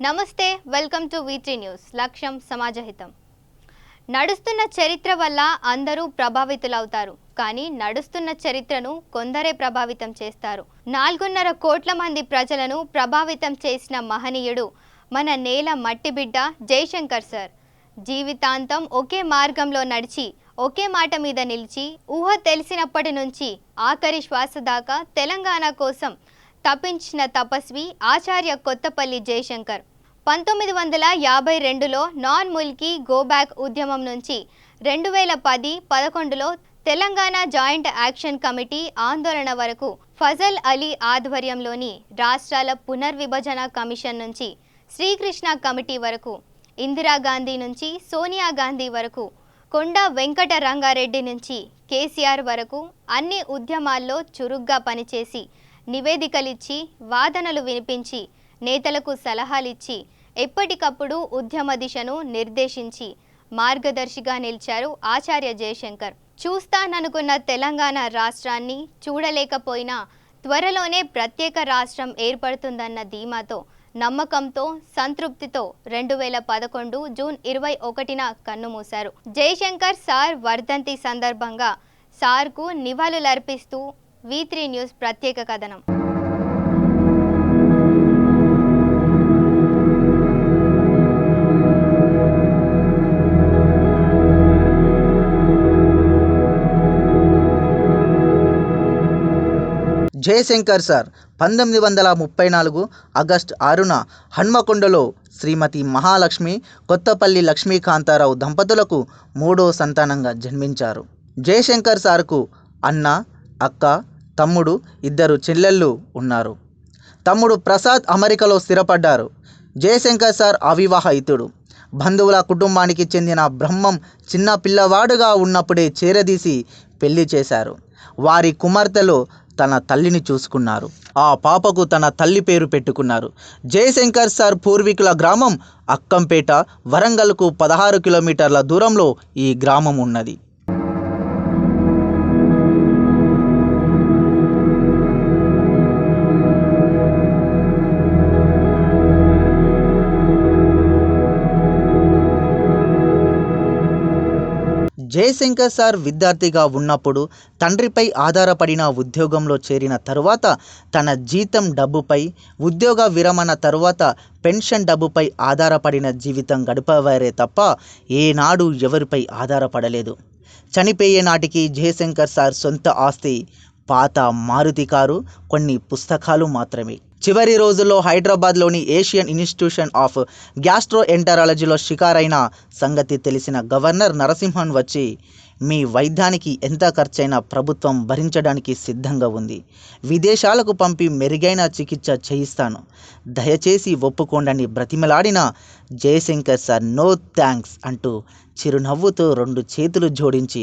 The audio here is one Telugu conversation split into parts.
నమస్తే వెల్కమ్ టు V3 న్యూస్ లక్ష్యం సమాజహితం నడుస్తున్న చరిత్ర వల్ల అందరూ ప్రభావితులవుతారు కానీ నడుస్తున్న చరిత్రను కొందరే ప్రభావితం చేస్తారు 4.5 కోట్ల మంది ప్రజలను ప్రభావితం చేసిన మహనీయుడు మన నేల మట్టి బిడ్డ జయశంకర్ సార్ జీవితాంతం ఒకే మార్గంలో నడిచి ఒకే మాట మీద నిలిచి ఊహ తెలిసినప్పటి నుంచి ఆఖరి శ్వాస దాకా తెలంగాణ కోసం తపించిన తపస్వి ఆచార్య కొత్తపల్లి జయశంకర్ 1952లో నాన్ ముల్కీ గో బ్యాక్ ఉద్యమం నుంచి 2010-11లో తెలంగాణ జాయింట్ యాక్షన్ కమిటీ ఆందోళన వరకు ఫజల్ అలీ ఆధ్వర్యంలోని రాష్ట్రాల పునర్విభజన కమిషన్ నుంచి శ్రీకృష్ణ కమిటీ వరకు ఇందిరాగాంధీ నుంచి సోనియా గాంధీ వరకు కొండ వెంకట రంగారెడ్డి నుంచి కేసీఆర్ వరకు అన్ని ఉద్యమాల్లో చురుగ్గా పనిచేసి నివేదికలిచ్చి వాదనలు వినిపించి నేతలకు సలహాలిచ్చి ఎప్పటికప్పుడు ఉద్యమ దిశను నిర్దేశించి మార్గదర్శిగా నిలిచారు ఆచార్య జయశంకర్. చూస్తాననుకున్న తెలంగాణ రాష్ట్రాన్ని చూడలేకపోయినా త్వరలోనే ప్రత్యేక రాష్ట్రం ఏర్పడుతుందన్న ధీమాతో నమ్మకంతో సంతృప్తితో 2011 జూన్ 21న కన్నుమూశారు. జయశంకర్ సార్ వర్ధంతి సందర్భంగా సార్కు నివాళులర్పిస్తూ V3 న్యూస్ ప్రత్యేక కథనం. జయశంకర్ సార్ 1934 ఆగస్టు 6న హన్మకొండలో శ్రీమతి మహాలక్ష్మి కొత్తపల్లి లక్ష్మీకాంతారావు దంపతులకు 3వ సంతానంగా జన్మించారు. జయశంకర్ సార్కు అన్న, అక్క, తమ్ముడు, 2 చెల్లెళ్ళు ఉన్నారు. తమ్ముడు ప్రసాద్ అమెరికాలో స్థిరపడ్డారు. జయశంకర్ సార్ అవివాహితుడు. బంధువుల కుటుంబానికి చెందిన బ్రహ్మం చిన్న పిల్లవాడుగా ఉన్నప్పుడే చేరదీసి పెళ్లి చేశారు. వారి కుమార్తెలో తన తల్లిని చూసుకున్నారు. ఆ పాపకు తన తల్లి పేరు పెట్టుకున్నారు. జయశంకర్ సార్ పూర్వీకుల గ్రామం అక్కంపేట, వరంగల్కు 16 కిలోమీటర్ల దూరంలో ఈ గ్రామం ఉన్నది. జయశంకర్ సార్ విద్యార్థిగా ఉన్నప్పుడు తండ్రిపై ఆధారపడిన ఉద్యోగంలో చేరిన తరువాత తన జీతం డబ్బుపై, ఉద్యోగ విరమణ తరువాత పెన్షన్ డబ్బుపై ఆధారపడిన జీవితం గడిపేవారే తప్ప ఏనాడు ఎవరిపై ఆధారపడలేదు. చనిపోయే నాటికి జయశంకర్ సార్ సొంత ఆస్తి పాత మారుతి కారు, కొన్ని పుస్తకాలు మాత్రమే. చివరి రోజుల్లో హైదరాబాద్లోని ఏషియన్ ఇన్స్టిట్యూషన్ ఆఫ్ గ్యాస్ట్రోఎంటరాలజీలో షికారైన సంగతి తెలిసిన గవర్నర్ నరసింహన్ వచ్చి, మీ వైద్యానికి ఎంత ఖర్చైనా ప్రభుత్వం భరించడానికి సిద్ధంగా ఉంది. విదేశాలకు పంపి మెరుగైన చికిత్స చేయిస్తాను, దయచేసి ఒప్పుకోండని బ్రతిమలాడిన జయశంకర్ సార్ నో థ్యాంక్స్ అంటూ చిరునవ్వుతో 2 చేతులు జోడించి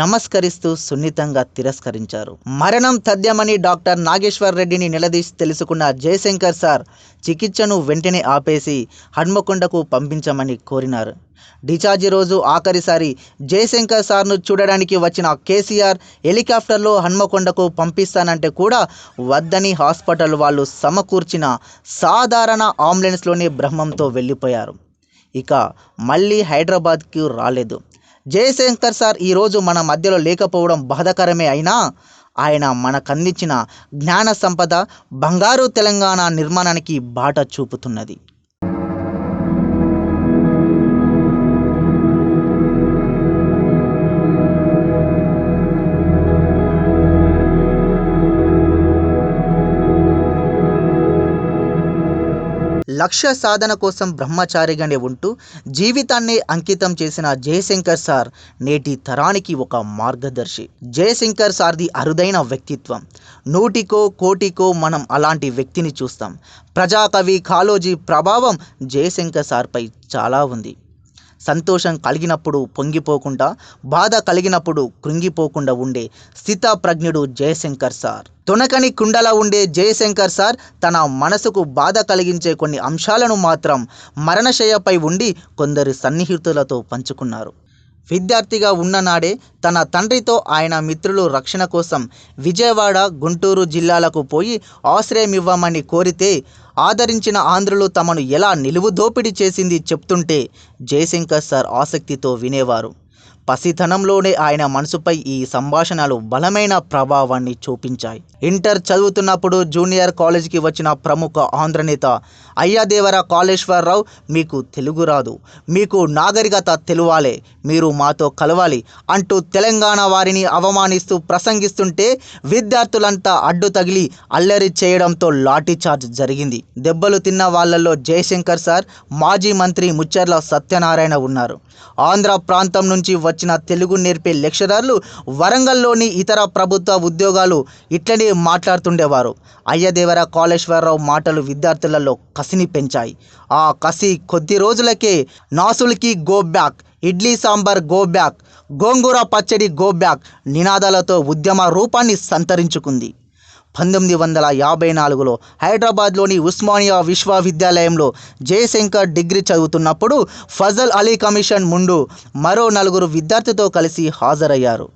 నమస్కరిస్తూ సున్నితంగా తిరస్కరించారు. మరణం తథ్యమని డాక్టర్ నాగేశ్వర్ రెడ్డిని నిలదీసి తెలుసుకున్న జయశంకర్ సార్ చికిత్సను వెంటనే ఆపేసి హన్మకొండకు పంపించమని కోరినారు. డిశ్చార్జి రోజు ఆఖరిసారి జయశంకర్ సార్ను చూడడానికి వచ్చిన కేసీఆర్ హెలికాప్టర్లో హన్మకొండకు పంపిస్తానంటే కూడా వద్దని హాస్పిటల్ వాళ్ళు సమకూర్చిన సాధారణ అంబులెన్స్లోనే బ్రహ్మంతో వెళ్ళిపోయారు. ఇక మళ్ళీ హైదరాబాద్కు రాలేదు. జయశంకర్ సార్ ఈరోజు మన మధ్యలో లేకపోవడం బాధాకరమే అయినా ఆయన మనకందించిన జ్ఞాన సంపద బంగారు తెలంగాణ నిర్మాణానికి బాట చూపుతున్నది. లక్ష్య సాధన కోసం బ్రహ్మచారిగానే ఉంటూ జీవితాన్ని అంకితం చేసిన జయశంకర్ సార్ నేటి తరానికి ఒక మార్గదర్శి. జయశంకర్ సార్ది అరుదైన వ్యక్తిత్వం. 100కో కోటికో మనం అలాంటి వ్యక్తిని చూస్తాం. ప్రజాకవి కాళోజీ ప్రభావం జయశంకర్ సార్పై చాలా ఉంది. సంతోషం కలిగినప్పుడు పొంగిపోకుండా, బాధ కలిగినప్పుడు కృంగిపోకుండా ఉండే స్థితప్రజ్ఞుడు జయశంకర్ సార్. తొనకని కుండలా ఉండే జయశంకర్ సార్ తన మనసుకు బాధ కలిగించే కొన్ని అంశాలను మాత్రం మరణశయ్యపై ఉండి కొందరు సన్నిహితులతో పంచుకున్నారు. విద్యార్థిగా ఉన్ననాడే తన తండ్రితో ఆయన మిత్రులు రక్షణ కోసం విజయవాడ, గుంటూరు జిల్లాలకు పోయి ఆశ్రయం ఇవ్వమని కోరితే ఆదరించిన ఆంధ్రులు తమను ఎలా నిలువు దోపిడీ చేసింది చెప్తుంటే జయశంకర్ సార్ ఆసక్తితో వినేవారు. పసితనంలోనే ఆయన మనసుపై ఈ సంభాషణలు బలమైన ప్రభావాన్ని చూపించాయి. ఇంటర్ చదువుతున్నప్పుడు జూనియర్ కాలేజీకి వచ్చిన ప్రముఖ ఆంధ్ర నేత అయ్యదేవర కాళేశ్వరరావు, మీకు తెలుగు రాదు, మీకు నాగరికత తెలువాలే, మీరు మాతో కలవాలి అంటూ తెలంగాణ వారిని అవమానిస్తూ ప్రసంగిస్తుంటే విద్యార్థులంతా అడ్డు తగిలి అల్లరి చేయడంతో లాఠీచార్జ్ జరిగింది. దెబ్బలు తిన్న వాళ్ళల్లో జయశంకర్ సార్, మాజీ మంత్రి ముచ్చర్ల సత్యనారాయణ ఉన్నారు. ఆంధ్ర ప్రాంతం నుంచి వచ్చిన తెలుగు నేర్పే లెక్చరర్లు వరంగల్లోని ఇతర ప్రభుత్వ ఉద్యోగాలు ఇట్లనే మాట్లాడుతుండేవారు. అయ్యదేవర కాళేశ్వరరావు మాటలు విద్యార్థులలో కసిని పెంచాయి. ఆ కసి కొద్ది రోజులకే నాసులకి go back, idli sambar go back, గోంగూర పచ్చడి గో బ్యాక్ నినాదాలతో ఉద్యమ రూపాన్ని సంతరించుకుంది. 1954లో హైదరాబాద్లోని ఉస్మానియా విశ్వవిద్యాలయంలో జయశంకర్ డిగ్రీ చదువుతున్నప్పుడు ఫజల్ అలీ కమిషన్ ముందు మరో 4 విద్యార్థితో కలిసి హాజరయ్యారు.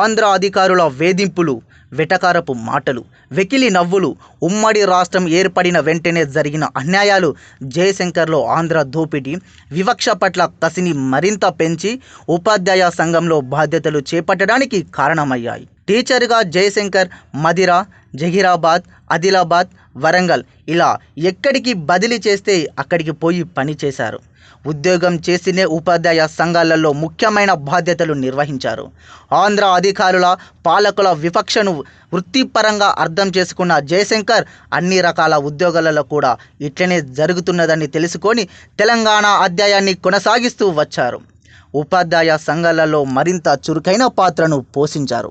ఆంధ్ర అధికారుల వేధింపులు, వెటకారపు మాటలు, వెకిలి నవ్వులు, ఉమ్మడి రాష్ట్రం ఏర్పడిన వెంటనే జరిగిన అన్యాయాలు జయశంకర్లో ఆంధ్ర దోపిడీ, వివక్ష పట్ల కసిని మరింత పెంచి ఉపాధ్యాయ సంఘంలో బాధ్యతలు చేపట్టడానికి కారణమయ్యాయి. టీచర్గా జయశంకర్ మదిర, జహీరాబాద్, ఆదిలాబాద్, వరంగల్ ఇలా ఎక్కడికి బదిలీ చేస్తే అక్కడికి పోయి పనిచేశారు. ఉద్యోగం చేసినే ఉపాధ్యాయ సంఘాలలో ముఖ్యమైన బాధ్యతలు నిర్వహించారు. ఆంధ్ర అధికారుల, పాలకుల వివక్షను వృత్తిపరంగా అర్థం చేసుకున్న జయశంకర్ అన్ని రకాల ఉద్యోగాలలో కూడా ఇట్లనే జరుగుతున్నదని తెలుసుకొని తెలంగాణ అధ్యాయాన్ని కొనసాగిస్తూ వచ్చారు. ఉపాధ్యాయ సంఘాలలో మరింత చురుకైన పాత్రను పోషించారు.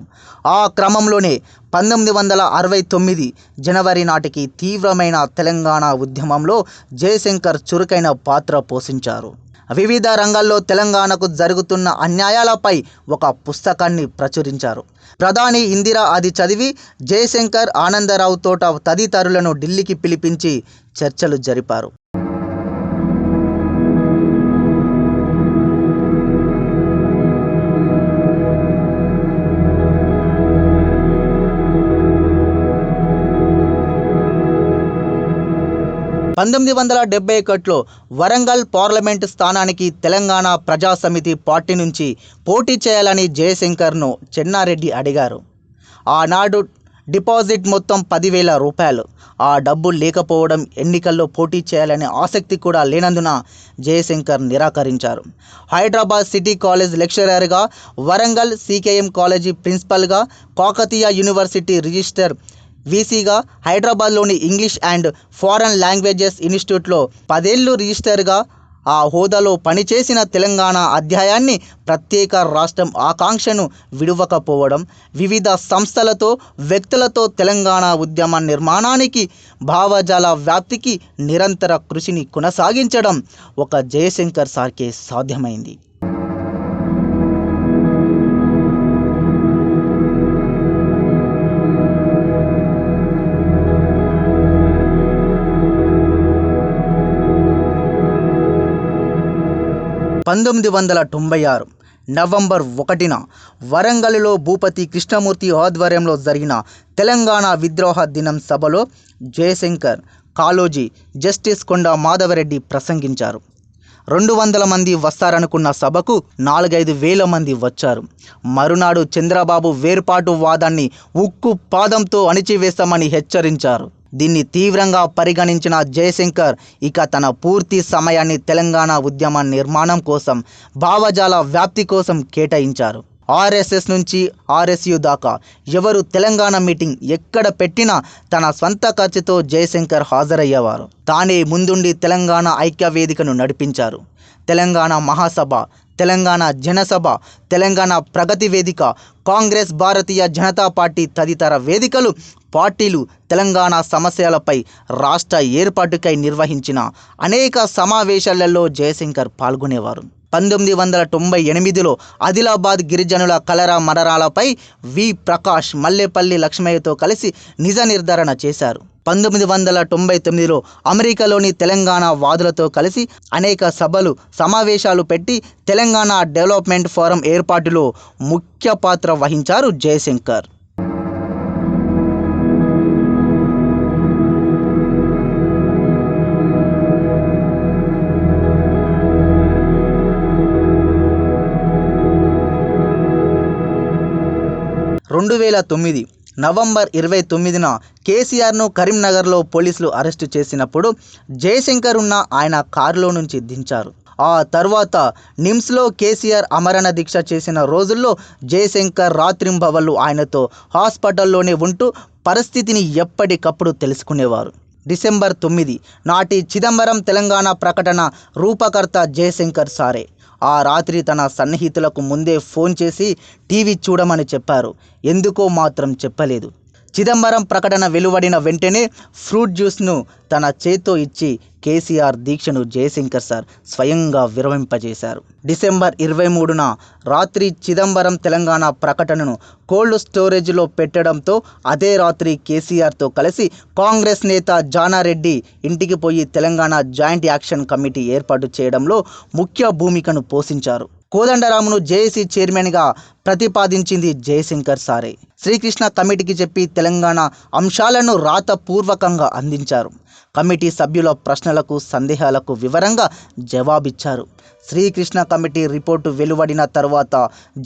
ఆ క్రమంలోనే 1969 జనవరి నాటికి తీవ్రమైన తెలంగాణ ఉద్యమంలో జయశంకర్ చురుకైన పాత్ర పోషించారు. వివిధ రంగాల్లో తెలంగాణకు జరుగుతున్న అన్యాయాలపై ఒక పుస్తకాన్ని ప్రచురించారు. ప్రధాని ఇందిరా అది చదివి జయశంకర్, ఆనందరావు తోట తదితరులను ఢిల్లీకి పిలిపించి చర్చలు జరిపారు. (1971) వరంగల్ పార్లమెంటు స్థానానికి తెలంగాణ ప్రజా సమితి పార్టీ నుంచి పోటీ చేయాలని జయశంకర్ను చెన్నారెడ్డి అడిగారు. ఆనాడు డిపాజిట్ మొత్తం 10,000 రూపాయలు. ఆ డబ్బు లేకపోవడం, ఎన్నికల్లో పోటీ చేయాలనే ఆసక్తి కూడా లేనందున జయశంకర్ నిరాకరించారు. హైదరాబాద్ సిటీ కాలేజ్ లెక్చరర్గా, వరంగల్ సికేఎం కాలేజీ ప్రిన్సిపల్గా, కాకతీయ యూనివర్సిటీ రిజిస్టర్ వీసీగా, హైదరాబాద్లోని ఇంగ్లీష్ అండ్ ఫారెన్ లాంగ్వేజెస్ ఇన్స్టిట్యూట్లో 10 ఏళ్ళు రిజిస్టర్గా ఆ హోదాలో పనిచేసిన తెలంగాణ అధ్యాయాన్ని, ప్రత్యేక రాష్ట్రం ఆకాంక్షను విడువకపోవడం, వివిధ సంస్థలతో, వ్యక్తులతో తెలంగాణ ఉద్యమ నిర్మాణానికి, భావజాల వ్యాప్తికి నిరంతర కృషిని కొనసాగించడం ఒక జయశంకర్ సార్కే సాధ్యమైంది. నవంబర్ 1న వరంగల్లో భూపతి కృష్ణమూర్తి ఆధ్వర్యంలో జరిగిన తెలంగాణ విద్రోహ దినం సభలో జయశంకర్, కాళోజీ, జస్టిస్ కొండ మాధవరెడ్డి ప్రసంగించారు. 200 మంది వస్తారనుకున్న సభకు 4-5 వేల మంది వచ్చారు. మరునాడు చంద్రబాబు వేర్పాటు వాదాన్ని ఉక్కు పాదంతో అణిచివేస్తామని హెచ్చరించారు. దీన్ని తీవ్రంగా పరిగణించిన జయశంకర్ ఇక తన పూర్తి సమయాన్ని తెలంగాణ ఉద్యమ నిర్మాణం కోసం, భావజాల వ్యాప్తి కోసం కేటాయించారు. ఆర్ఎస్ఎస్ నుంచి ఆర్ఎస్యు దాకా ఎవరు తెలంగాణ మీటింగ్ ఎక్కడ పెట్టినా తన స్వంత ఖర్చుతో జయశంకర్ హాజరయ్యేవారు. తానే ముందుండి తెలంగాణ ఐక్య వేదికను నడిపించారు. తెలంగాణ మహాసభ, తెలంగాణ జనసభ, తెలంగాణ ప్రగతి వేదిక, కాంగ్రెస్, భారతీయ జనతా పార్టీ తదితర వేదికలు, పార్టీలు తెలంగాణ సమస్యలపై రాష్ట్ర ఏర్పాటుకై నిర్వహించిన అనేక సమావేశాలలో జయశంకర్ పాల్గొనేవారు. 1998లో ఆదిలాబాద్ గిరిజనుల కలరా మరణాలపై వి. ప్రకాష్, మల్లేపల్లి లక్ష్మయ్యతో కలిసి నిజ నిర్ధారణ చేశారు. 1999లో అమెరికాలోని తెలంగాణ వాదులతో కలిసి అనేక సభలు సమావేశాలు పెట్టి తెలంగాణ డెవలప్మెంట్ ఫోరం ఏర్పాటులో ముఖ్య పాత్ర వహించారు జయశంకర్. నవంబర్ 29న కేసీఆర్ను కరీంనగర్లో పోలీసులు అరెస్టు చేసినప్పుడు జయశంకర్ ఉన్న ఆయన కారులో నుంచి దించారు. ఆ తర్వాత నిమ్స్లో కేసీఆర్ అమరణ దీక్ష చేసిన రోజుల్లో జయశంకర్ రాత్రింబవళ్ళు ఆయనతో హాస్పిటల్లోనే ఉంటూ పరిస్థితిని ఎప్పటికప్పుడు తెలుసుకునేవారు. డిసెంబర్ 9 నాటి చిదంబరం తెలంగాణ ప్రకటన రూపకర్త జయశంకర్ సారే. ఆ రాత్రి తన సన్నిహితులకు ముందే ఫోన్ చేసి టీవీ చూడమని చెప్పారు. ఎందుకో మాత్రం చెప్పలేదు. చిదంబరం ప్రకటన వెలువడిన వెంటనే ఫ్రూట్ జ్యూస్ను తన చేత్తో ఇచ్చి కేసీఆర్ దీక్షను జయశంకర్ సార్ స్వయంగా విరమింపజేశారు. డిసెంబర్ 23న రాత్రి చిదంబరం తెలంగాణ ప్రకటనను కోల్డ్ స్టోరేజ్లో పెట్టడంతో అదే రాత్రి కేసీఆర్తో కలిసి కాంగ్రెస్ నేత జానారెడ్డి ఇంటికి పోయి తెలంగాణ జాయింట్ యాక్షన్ కమిటీ ఏర్పాటు చేయడంలో ముఖ్య భూమికను పోషించారు. కోదండరామును జేఏసీ చైర్మన్గా ప్రతిపాదించింది జయశంకర్ సారే. శ్రీకృష్ణ కమిటీకి చెప్పి తెలంగాణ అంశాలను రాతపూర్వకంగా అందించారు. కమిటీ సభ్యుల ప్రశ్నలకు సందేహాలకు వివరంగా జవాబిచ్చారు. శ్రీకృష్ణ కమిటీ రిపోర్టు వెలువడిన తర్వాత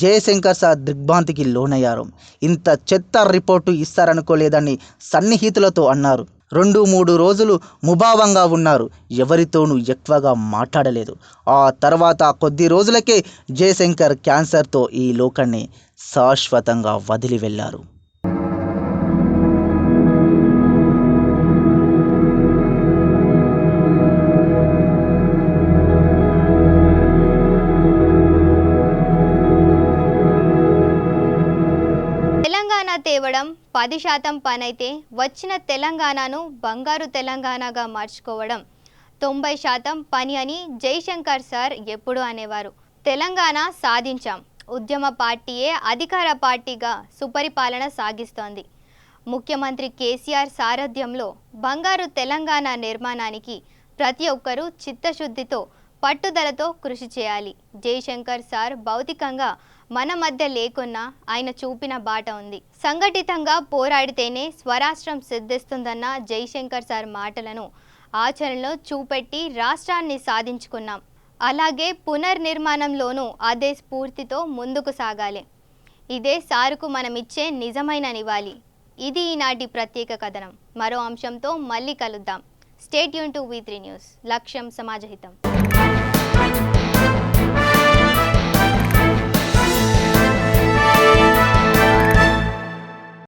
జయశంకర్ సార్ దిగ్భ్రాంతికి లోనయ్యారు. ఇంత చెత్త రిపోర్టు ఇస్తారనుకోలేదని సన్నిహితులతో అన్నారు. 2-3 రోజులు ముభావంగా ఉన్నారు. ఎవరితోనూ ఎక్కువగా మాట్లాడలేదు. ఆ తర్వాత కొద్ది రోజులకే జయశంకర్ క్యాన్సర్తో ఈ లోకాన్ని శాశ్వతంగా వదిలి వెళ్ళారు. తేవడం 10% పనైతే వచ్చిన తెలంగాణను బంగారు తెలంగాణగా మార్చుకోవడం 90% పని అని జయశంకర్ సార్ ఎప్పుడూ అనేవారు. తెలంగాణ సాధించాం. ఉద్యమ పార్టీయే అధికార పార్టీగా సుపరిపాలన సాగిస్తోంది. ముఖ్యమంత్రి కేసీఆర్ సారథ్యంలో బంగారు తెలంగాణ నిర్మాణానికి ప్రతి ఒక్కరూ చిత్తశుద్ధితో పట్టుదలతో కృషి చేయాలి. జయశంకర్ సార్ భౌతికంగా మన మధ్య లేకున్నా ఆయన చూపిన బాట ఉంది. సంఘటితంగా పోరాడితేనే స్వరాష్ట్రం సిద్ధిస్తుందన్న జయశంకర్ సార్ మాటలను ఆచరణలో చూపెట్టి రాష్ట్రాన్ని సాధించుకున్నాం. అలాగే పునర్నిర్మాణంలోనూ అదే స్ఫూర్తితో ముందుకు సాగాలి. ఇదే సారుకు మనం ఇచ్చే నిజమైన నివాళి. ఇది ఈనాటి ప్రత్యేక కథనం. మరో అంశంతో మళ్ళీ కలుద్దాం. Stay tune to V3 news. లక్ష్యం సమాజహితం.